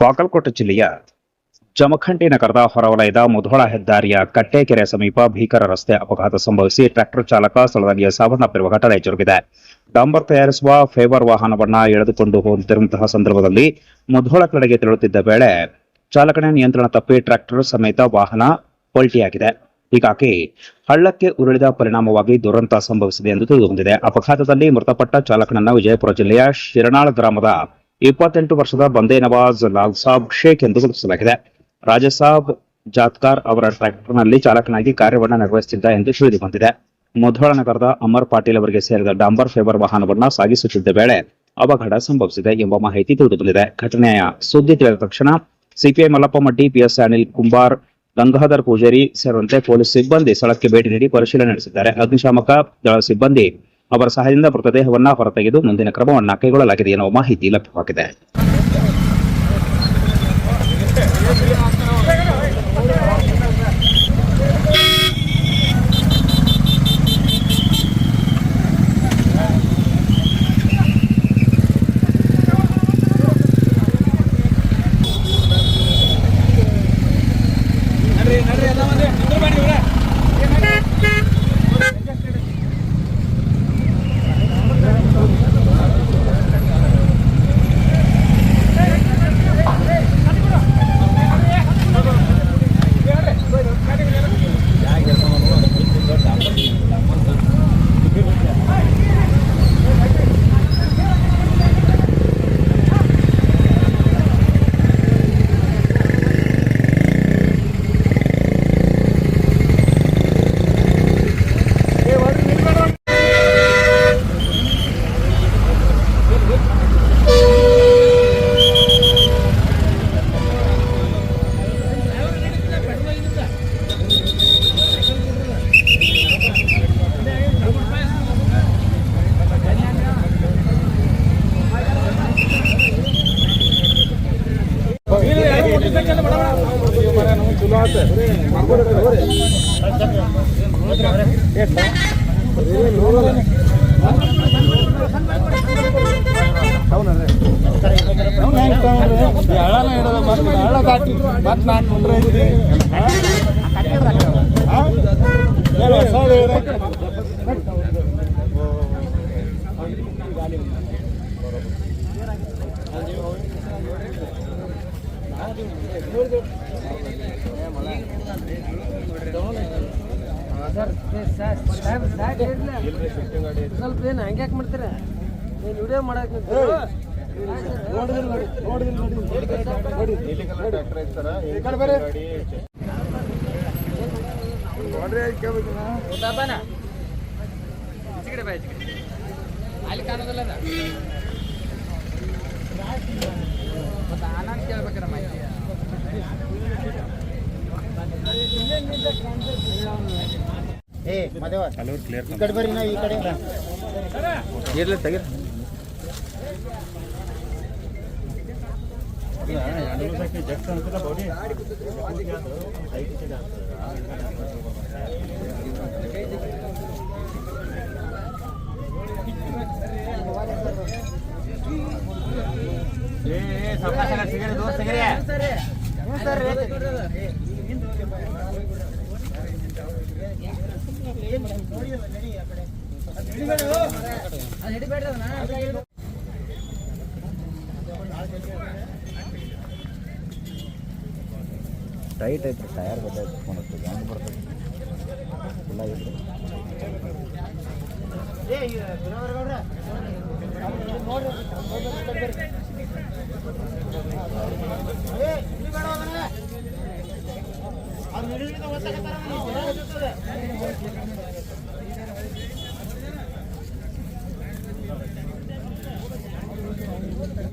ಬಾಗಲಕೋಟೆ ಜಿಲ್ಲೆಯ ಜಮಖಂಡಿ ನಗರದ ಹೊರವಲಯದ ಮುಧೋಳ ಹೆದ್ದಾರಿಯ ಕಟ್ಟೆಕೆರೆ ಸಮೀಪ ಭೀಕರ ರಸ್ತೆ ಅಪಘಾತ ಸಂಭವಿಸಿ ಟ್ರ್ಯಾಕ್ಟರ್ ಚಾಲಕ ಸ್ಥಳದಲ್ಲಿ ಸಾವನ್ನಪ್ಪಿರುವ ಘಟನೆ ಜರುಗಿದೆ. ಡಾಂಬರ್ ತಯಾರಿಸುವ ಫೇವರ್ ವಾಹನವನ್ನ ಎಳೆದುಕೊಂಡು ಹೋಗುತ್ತಿರುವಂತಹ ಸಂದರ್ಭದಲ್ಲಿ ಮುಧೋಳ ಕಡೆಗೆ ತೆರಳುತ್ತಿದ್ದ ವೇಳೆ ಚಾಲಕನ ನಿಯಂತ್ರಣ ತಪ್ಪಿ ಟ್ರ್ಯಾಕ್ಟರ್ ಸಮೇತ ವಾಹನ ಪಲ್ಟಿಯಾಗಿದೆ. ಹೀಗಾಗಿ ಹಳ್ಳಕ್ಕೆ ಉರುಳಿದ ಪರಿಣಾಮವಾಗಿ ದುರಂತ ಸಂಭವಿಸಿದೆ ಎಂದು ತಿಳಿದುಬಂದಿದೆ. ಅಪಘಾತದಲ್ಲಿ ಮೃತಪಟ್ಟ ಚಾಲಕನನ್ನ ವಿಜಯಪುರ ಜಿಲ್ಲೆಯ ಶಿರನಾಳ ಗ್ರಾಮದ 28 ವರ್ಷದ ಬಂದೇ ನವಾಜ್ ಲಾಲ್ ಸಾಬ್ ಶೇಖ್ ಎಂದು ಗುರುತಿಸಲಾಗಿದೆ. ರಾಜಸಾಬ್ ಜಾತ್ಕಾರ್ ಅವರ ಟ್ರ್ಯಾಕ್ಟರ್ನಲ್ಲಿ ಚಾಲಕನಾಗಿ ಕಾರ್ಯವನ್ನು ನಿರ್ವಹಿಸುತ್ತಿದ್ದ ಎಂದು ತಿಳಿದುಬಂದಿದೆ. ಮುಧೋಳ ನಗರದ ಅಮರ್ ಪಾಟೀಲ್ ಅವರಿಗೆ ಸೇರಿದ ಡಾಂಬರ್ ಫೇವರ್ ವಾಹನವನ್ನ ಸಾಗಿಸುತ್ತಿದ್ದ ವೇಳೆ ಅಪಘಾತ ಸಂಭವಿಸಿದೆ ಎಂಬ ಮಾಹಿತಿ ತಿಳಿದುಬಂದಿದೆ. ಘಟನೆಯ ಸುದ್ದಿ ತಿಳಿದ ತಕ್ಷಣ ಸಿಪಿಐ ಮಲ್ಲಪ್ಪ ಮಡ್ಡಿ, ಪಿಎಸ್ ಅನಿಲ್ ಕುಂಬಾರ್, ಗಂಗಾಧರ್ ಪೂಜಾರಿ ಸೇರಿದಂತೆ ಪೊಲೀಸ್ ಸಿಬ್ಬಂದಿ ಸ್ಥಳಕ್ಕೆ ಭೇಟಿ ನೀಡಿ ಪರಿಶೀಲನೆ ನಡೆಸಿದ್ದಾರೆ. ಅಗ್ನಿಶಾಮಕ ದಳ ಸಿಬ್ಬಂದಿ ಅವರ ಸಹಾಯದಿಂದ ಮೃತದೇಹವನ್ನು ಹೊರತೆಗೆದು ಮುಂದಿನ ಕ್ರಮವನ್ನು ಕೈಗೊಳ್ಳಲಾಗಿದೆ ಎನ್ನುವ ಮಾಹಿತಿ ಲಭ್ಯವಾಗಿದೆ. ಸ್ವಲ್ಪ ಏನು ಹಂಗ್ಯಾಕೆ ಮಾಡ್ತೀರ? ನೀವು ವಿಡಿಯೋ ಮಾಡಕ್ಕೆ ಅಲ್ಲಿ ಕಾಣೋದಿಲ್ಲ ಮತ್ತೆ ಆನಂದ್ ಕೇಳ್ಬೇಕಾರ ಮಾಹಿತಿ. ಈ ಕಡೆ ಬರ್ರಿ, ನಾವು ಈ ಕಡೆ ಇರ್ಲಿ ತೆಗೀರಿ. ಟೈಟ್ ಐತ್ರಿ, ಟಯರ್ ಬರ್ತೈತೆ, ಗಂಡು ಬರ್ತೈತೆ ಎಲ್ಲ ಐತ್ರಿ.